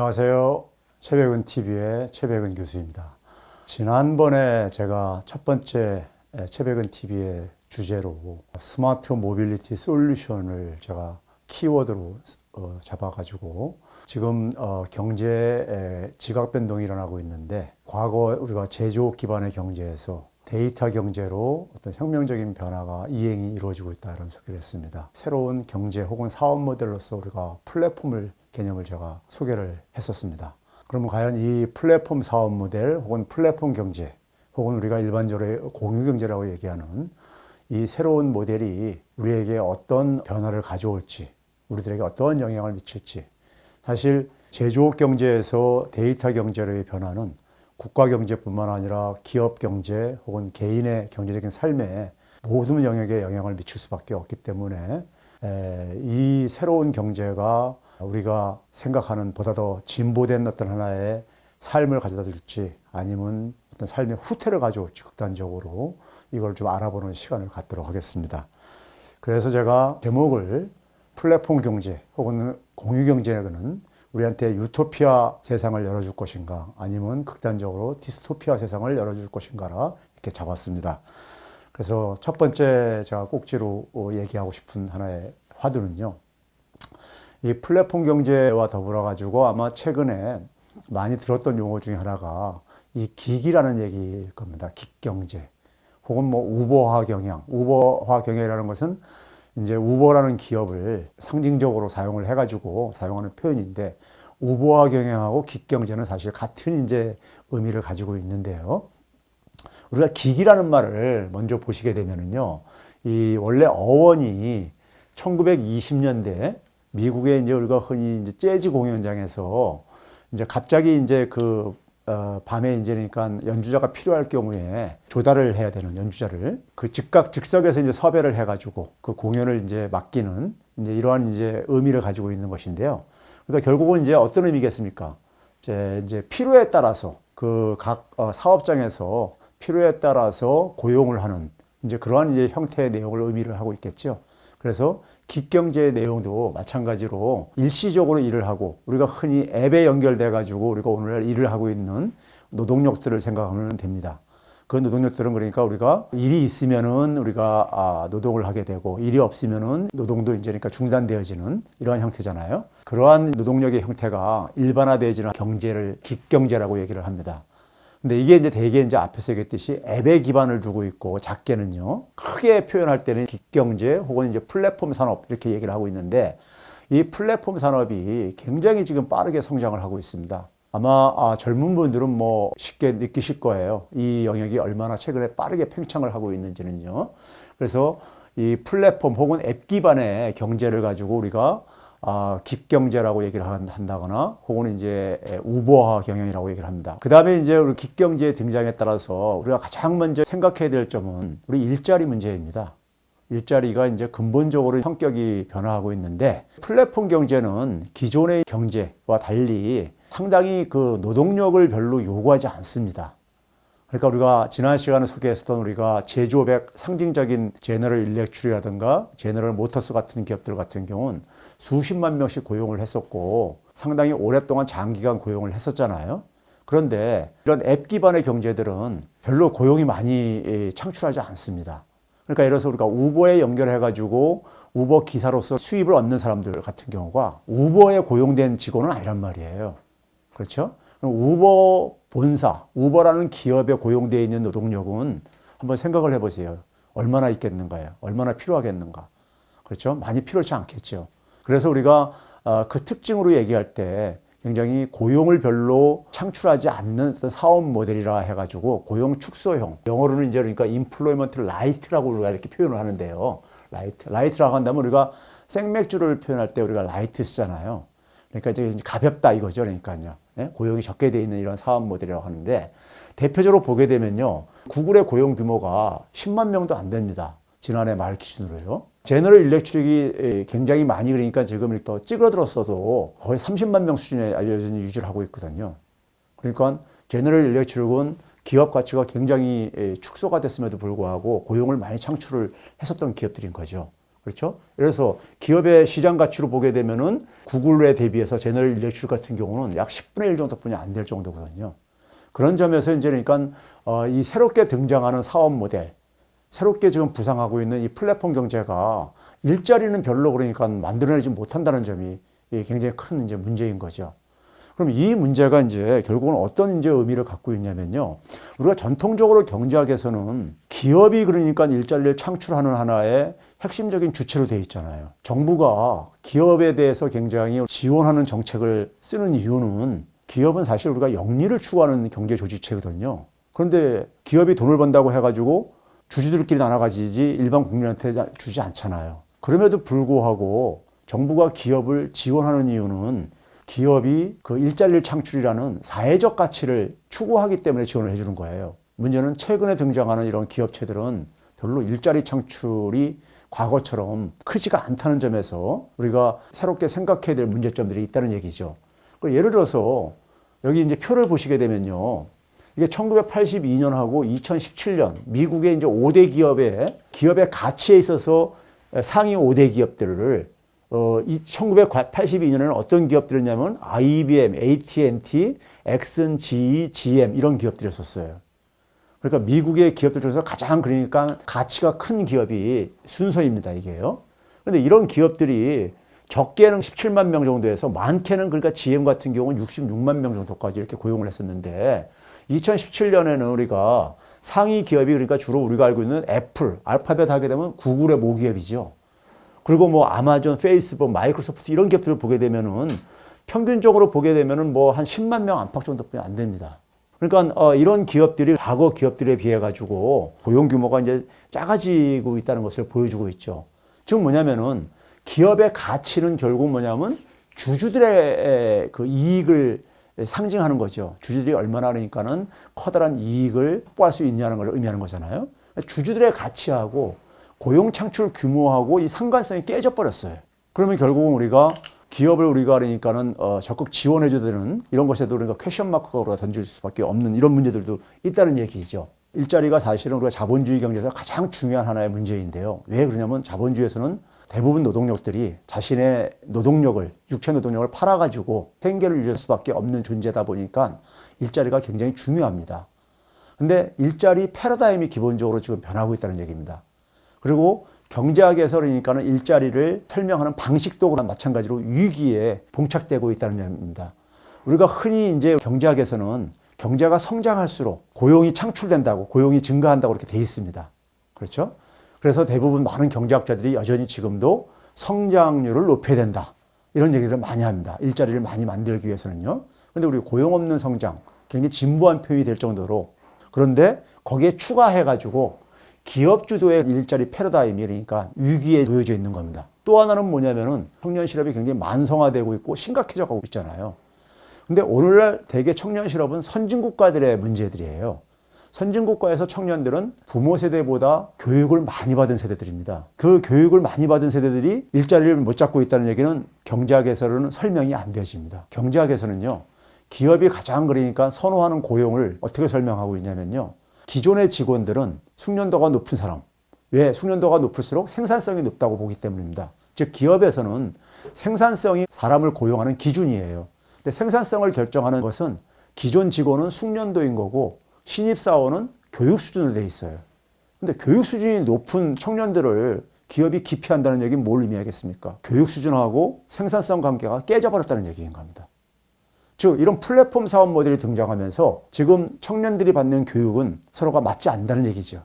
안녕하세요. 최백은 TV의 최백은 교수입니다. 지난번에 제가 첫 번째 최백은 TV의 주제로 스마트 모빌리티 솔루션을 제가 키워드로 잡아가지고 지금 경제에 지각 변동이 일어나고 있는데 과거 우리가 제조업 기반의 경제에서 데이터 경제로 어떤 혁명적인 변화가 이행이 이루어지고 있다 이런 소개를 했습니다. 새로운 경제 혹은 사업 모델로서 우리가 플랫폼을 개념을 제가 소개를 했었습니다. 그러면 과연 이 플랫폼 사업 모델 혹은 플랫폼 경제 혹은 우리가 일반적으로 공유 경제라고 얘기하는 이 새로운 모델이 우리에게 어떤 변화를 가져올지, 우리들에게 어떤 영향을 미칠지, 사실 제조업 경제에서 데이터 경제로의 변화는 국가 경제뿐만 아니라 기업 경제 혹은 개인의 경제적인 삶에 모든 영역에 영향을 미칠 수밖에 없기 때문에 이 새로운 경제가 우리가 생각하는 보다 더 진보된 어떤 하나의 삶을 가져다 줄지 아니면 어떤 삶의 후퇴를 가져올지 극단적으로 이걸 좀 알아보는 시간을 갖도록 하겠습니다. 그래서 제가 제목을 플랫폼 경제 혹은 공유 경제는 우리한테 유토피아 세상을 열어줄 것인가 아니면 극단적으로 디스토피아 세상을 열어줄 것인가라 이렇게 잡았습니다. 그래서 첫 번째 제가 꼭지로 얘기하고 싶은 하나의 화두는요. 이 플랫폼 경제와 더불어 가지고 아마 최근에 많이 들었던 용어 중에 하나가 이 기기라는 얘기일 겁니다. 기경제 혹은 뭐 우버화 경영. 우버화 경영이라는 것은 이제 우버라는 기업을 상징적으로 사용을 해가지고 사용하는 표현인데 우버화 경영하고 기경제는 사실 같은 이제 의미를 가지고 있는데요. 우리가 기기라는 말을 먼저 보시게 되면은요, 이 원래 어원이 1920년대 미국의 이제 우리가 흔히 이제 재즈 공연장에서 이제 갑자기 이제 밤에 이제 그러니까 연주자가 필요할 경우에 조달을 해야 되는 연주자를 그 즉각 즉석에서 이제 섭외를 해가지고 그 공연을 이제 맡기는 이제 이러한 이제 의미를 가지고 있는 것인데요. 그러니까 결국은 이제 어떤 의미겠습니까? 이제 필요에 따라서 그 각 사업장에서 필요에 따라서 고용을 하는 이제 그러한 이제 형태의 내용을 의미를 하고 있겠죠. 그래서 기경제의 내용도 마찬가지로 일시적으로 일을 하고 우리가 흔히 앱에 연결돼 가지고 우리가 오늘날 일을 하고 있는 노동력들을 생각하면 됩니다. 그 노동력들은 그러니까 우리가 일이 있으면은 우리가 노동을 하게 되고 일이 없으면은 노동도 이제 그러니까 중단되어지는 이러한 형태잖아요. 그러한 노동력의 형태가 일반화되어지는 경제를 기경제라고 얘기를 합니다. 근데 이게 이제 대개 이제 앞에서 얘기했듯이 앱에 기반을 두고 있고 작게는요. 크게 표현할 때는 기경제 혹은 이제 플랫폼 산업 이렇게 얘기를 하고 있는데 이 플랫폼 산업이 굉장히 지금 빠르게 성장을 하고 있습니다. 아마 젊은 분들은 뭐 쉽게 느끼실 거예요. 이 영역이 얼마나 최근에 빠르게 팽창을 하고 있는지는요. 그래서 이 플랫폼 혹은 앱 기반의 경제를 가지고 우리가 기경제라고 얘기를 한다거나 혹은 이제 우버화 경영이라고 얘기를 합니다. 그 다음에 이제 우리 기경제의 등장에 따라서 우리가 가장 먼저 생각해야 될 점은 우리 일자리 문제입니다. 일자리가 이제 근본적으로 성격이 변화하고 있는데 플랫폼 경제는 기존의 경제와 달리 상당히 그 노동력을 별로 요구하지 않습니다. 그러니까 우리가 지난 시간에 소개했던 우리가 제조업의 상징적인 제너럴 일렉트릭이라든가 제너럴 모터스 같은 기업들 같은 경우는 수십만 명씩 고용을 했었고 상당히 오랫동안 장기간 고용을 했었잖아요. 그런데 이런 앱 기반의 경제들은 별로 고용이 많이 창출하지 않습니다. 그러니까 예를 들어서 우리가 우버에 연결해가지고 우버 기사로서 수입을 얻는 사람들 같은 경우가 우버에 고용된 직원은 아니란 말이에요. 그렇죠? 우버 본사, 우버라는 기업에 고용되어 있는 노동력은 한번 생각을 해보세요. 얼마나 있겠는가요? 얼마나 필요하겠는가? 그렇죠? 많이 필요치 않겠죠. 그래서 우리가 그 특징으로 얘기할 때 굉장히 고용을 별로 창출하지 않는 어떤 사업 모델이라 해가지고 고용 축소형. 영어로는 이제 그러니까 employment light라고 우리가 이렇게 표현을 하는데요. light라고 한다면 우리가 생맥주를 표현할 때 우리가 light 쓰잖아요. 그러니까 이제 가볍다 이거죠. 그러니까요. 고용이 적게 돼 있는 이런 사업 모델이라고 하는데 대표적으로 보게 되면요. 구글의 고용 규모가 10만 명도 안 됩니다. 지난해 말 기준으로요. 제너럴 일렉트릭이 굉장히 많이 그러니까 지금 또 찌그러들었어도 거의 30만 명 수준에 여전히 유지를 하고 있거든요. 그러니까 제너럴 일렉트릭은 기업 가치가 굉장히 축소가 됐음에도 불구하고 고용을 많이 창출을 했었던 기업들인 거죠. 그렇죠? 그래서 기업의 시장 가치로 보게 되면은 구글에 대비해서 제너럴 일렉트릭 같은 경우는 약 10분의 1 정도뿐이 안 될 정도거든요. 그런 점에서 이제 그러니까 이 새롭게 등장하는 사업 모델, 새롭게 지금 부상하고 있는 이 플랫폼 경제가 일자리는 별로 그러니까 만들어내지 못한다는 점이 굉장히 큰 이제 문제인 거죠. 그럼 이 문제가 이제 결국은 어떤 이제 의미를 갖고 있냐면요. 우리가 전통적으로 경제학에서는 기업이 그러니까 일자리를 창출하는 하나의 핵심적인 주체로 돼 있잖아요. 정부가 기업에 대해서 굉장히 지원하는 정책을 쓰는 이유는 기업은 사실 우리가 영리를 추구하는 경제 조직체거든요. 그런데 기업이 돈을 번다고 해가지고 주주들끼리 나눠 가지지 일반 국민한테 주지 않잖아요. 그럼에도 불구하고 정부가 기업을 지원하는 이유는 기업이 그 일자리를 창출이라는 사회적 가치를 추구하기 때문에 지원을 해주는 거예요. 문제는 최근에 등장하는 이런 기업체들은 별로 일자리 창출이 과거처럼 크지가 않다는 점에서 우리가 새롭게 생각해야 될 문제점들이 있다는 얘기죠. 예를 들어서 여기 이제 표를 보시게 되면요. 이게 1982년하고 2017년 미국의 이제 5대 기업의 가치에 있어서 상위 5대 기업들을 1982년에는 어떤 기업들이었냐면 IBM, AT&T, 엑슨, GE, GM 이런 기업들이었었어요. 그러니까 미국의 기업들 중에서 가장 그러니까 가치가 큰 기업이 순서입니다, 이게요. 그런데 이런 기업들이 적게는 17만 명 정도에서 많게는 그러니까 GM 같은 경우는 66만 명 정도까지 이렇게 고용을 했었는데 2017년에는 우리가 상위 기업이 그러니까 주로 우리가 알고 있는 애플, 알파벳 하게 되면 구글의 모기업이죠. 그리고 뭐 아마존, 페이스북, 마이크로소프트 이런 기업들을 보게 되면은 평균적으로 보게 되면은 뭐 한 10만 명 안팎 정도뿐이 안 됩니다. 그러니까 이런 기업들이 과거 기업들에 비해 가지고 고용 규모가 이제 작아지고 있다는 것을 보여주고 있죠. 즉 뭐냐면은 기업의 가치는 결국 뭐냐면 주주들의 그 이익을 상징하는 거죠. 주주들이 얼마나 그러니까는 커다란 이익을 확보할 수 있냐는 걸 의미하는 거잖아요. 주주들의 가치하고 고용 창출 규모하고 이 상관성이 깨져 버렸어요. 그러면 결국은 우리가 기업을 우리가 그러니까는 적극 지원해줘야 되는 이런 것에도 우리가 퀘션 마크가 우리가 던질 수밖에 없는 이런 문제들도 있다는 얘기죠. 일자리가 사실은 우리가 자본주의 경제에서 가장 중요한 하나의 문제인데요. 왜 그러냐면 자본주의에서는 대부분 노동력들이 자신의 노동력을, 육체 노동력을 팔아가지고 생계를 유지할 수밖에 없는 존재다 보니까 일자리가 굉장히 중요합니다. 근데 일자리 패러다임이 기본적으로 지금 변하고 있다는 얘기입니다. 그리고 경제학에서 그러니까는 일자리를 설명하는 방식도 마찬가지로 위기에 봉착되고 있다는 점입니다. 우리가 흔히 이제 경제학에서는 경제가 성장할수록 고용이 창출된다고, 고용이 증가한다고 이렇게 돼 있습니다. 그렇죠? 그래서 대부분 많은 경제학자들이 여전히 지금도 성장률을 높여야 된다. 이런 얘기를 많이 합니다. 일자리를 많이 만들기 위해서는요. 그런데 우리 고용 없는 성장, 굉장히 진부한 표현이 될 정도로 그런데 거기에 추가해가지고 기업 주도의 일자리 패러다임이 그러니까 위기에 놓여져 있는 겁니다. 또 하나는 뭐냐면은 청년 실업이 굉장히 만성화되고 있고 심각해져 가고 있잖아요. 근데 오늘날 대개 청년 실업은 선진국가들의 문제들이에요. 선진국가에서 청년들은 부모 세대보다 교육을 많이 받은 세대들입니다. 그 교육을 많이 받은 세대들이 일자리를 못 잡고 있다는 얘기는 경제학에서는 설명이 안 되어집니다. 경제학에서는요, 기업이 가장 그러니까 선호하는 고용을 어떻게 설명하고 있냐면요. 기존의 직원들은 숙련도가 높은 사람. 왜? 숙련도가 높을수록 생산성이 높다고 보기 때문입니다. 즉 기업에서는 생산성이 사람을 고용하는 기준이에요. 근데 생산성을 결정하는 것은 기존 직원은 숙련도인 거고 신입사원은 교육 수준으로 돼 있어요. 근데 교육 수준이 높은 청년들을 기업이 기피한다는 얘기는 뭘 의미하겠습니까? 교육 수준하고 생산성 관계가 깨져버렸다는 얘기인 겁니다. 즉 이런 플랫폼 사업 모델이 등장하면서 지금 청년들이 받는 교육은 서로가 맞지 않는다는 얘기죠.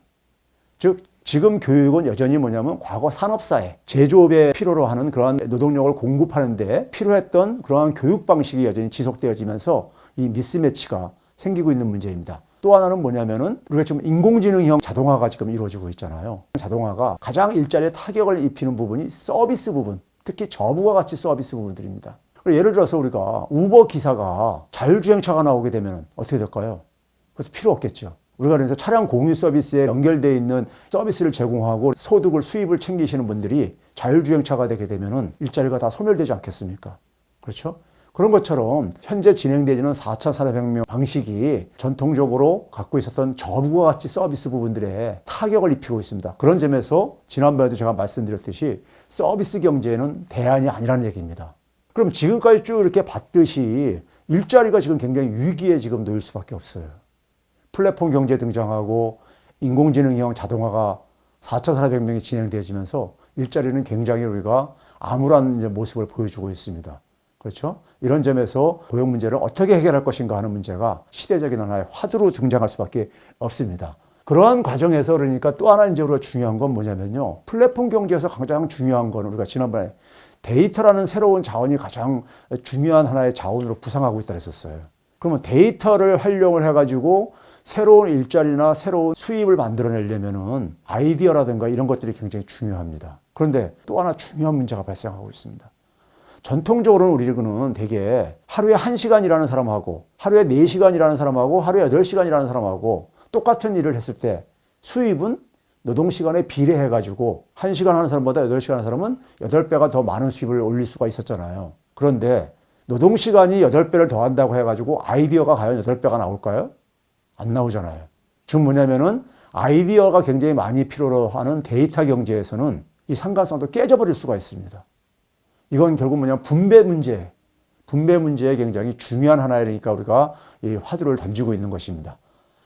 즉 지금 교육은 여전히 뭐냐면 과거 산업사회, 제조업에 필요로 하는 그러한 노동력을 공급하는 데 필요했던 그러한 교육 방식이 여전히 지속되어지면서 이 미스매치가 생기고 있는 문제입니다. 또 하나는 뭐냐면은 우리가 지금 인공지능형 자동화가 지금 이루어지고 있잖아요. 자동화가 가장 일자리에 타격을 입히는 부분이 서비스 부분, 특히 저부가 가치 서비스 부분들입니다. 예를 들어서 우리가 우버 기사가 자율주행차가 나오게 되면 어떻게 될까요? 그것도 필요 없겠죠. 우리가 그래서 차량 공유 서비스에 연결되어 있는 서비스를 제공하고 소득을, 수입을 챙기시는 분들이 자율주행차가 되게 되면은 일자리가 다 소멸되지 않겠습니까? 그렇죠? 그런 것처럼 현재 진행되지는 4,400명 방식이 전통적으로 갖고 있었던 저부가 가치 서비스 부분들에 타격을 입히고 있습니다. 그런 점에서 지난번에도 제가 말씀드렸듯이 서비스 경제는 대안이 아니라는 얘기입니다. 그럼 지금까지 쭉 이렇게 봤듯이 일자리가 지금 굉장히 위기에 지금 놓일 수밖에 없어요. 플랫폼 경제 등장하고 인공지능형 자동화가 4,400명이 진행되어지면서 일자리는 굉장히 우리가 암울한 이제 모습을 보여주고 있습니다. 그렇죠? 이런 점에서 고용 문제를 어떻게 해결할 것인가 하는 문제가 시대적인 하나의 화두로 등장할 수밖에 없습니다. 그러한 과정에서 그러니까 또 하나 이제 우리가 중요한 건 뭐냐면요. 플랫폼 경제에서 가장 중요한 건 우리가 지난번에 데이터라는 새로운 자원이 가장 중요한 하나의 자원으로 부상하고 있다 했었어요. 그러면 데이터를 활용을 해가지고 새로운 일자리나 새로운 수입을 만들어내려면은 아이디어라든가 이런 것들이 굉장히 중요합니다. 그런데 또 하나 중요한 문제가 발생하고 있습니다. 전통적으로는 우리는 되게 하루에 1시간 일하는 사람하고 하루에 4시간 일하는 사람하고 하루에 8시간 일하는 사람하고 똑같은 일을 했을 때 수입은 노동시간에 비례해가지고 1시간 하는 사람보다 8시간 하는 사람은 8배가 더 많은 수입을 올릴 수가 있었잖아요. 그런데 노동시간이 8배를 더한다고 해가지고 아이디어가 과연 8배가 나올까요? 안 나오잖아요. 지금 뭐냐면은 아이디어가 굉장히 많이 필요로 하는 데이터 경제에서는 이 상관성도 깨져버릴 수가 있습니다. 이건 결국 뭐냐면 분배 문제에 굉장히 중요한 하나이니까 우리가 이 화두를 던지고 있는 것입니다.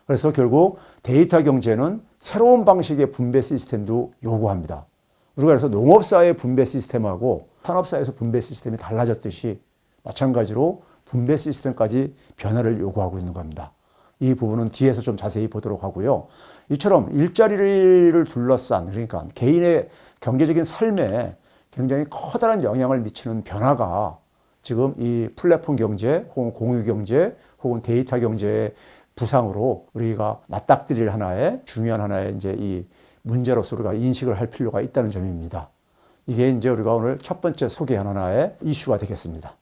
그래서 결국 데이터 경제는 새로운 방식의 분배 시스템도 요구합니다. 우리가 그래서 농업사의 분배 시스템하고 산업사에서 분배 시스템이 달라졌듯이 마찬가지로 분배 시스템까지 변화를 요구하고 있는 겁니다. 이 부분은 뒤에서 좀 자세히 보도록 하고요. 이처럼 일자리를 둘러싼 그러니까 개인의 경제적인 삶에 굉장히 커다란 영향을 미치는 변화가 지금 이 플랫폼 경제 혹은 공유 경제 혹은 데이터 경제의 부상으로 우리가 맞닥뜨릴 하나의 중요한 하나의 이제 이 문제로서 우리가 인식을 할 필요가 있다는 점입니다. 이게 이제 우리가 오늘 첫 번째 소개한 하나의 이슈가 되겠습니다.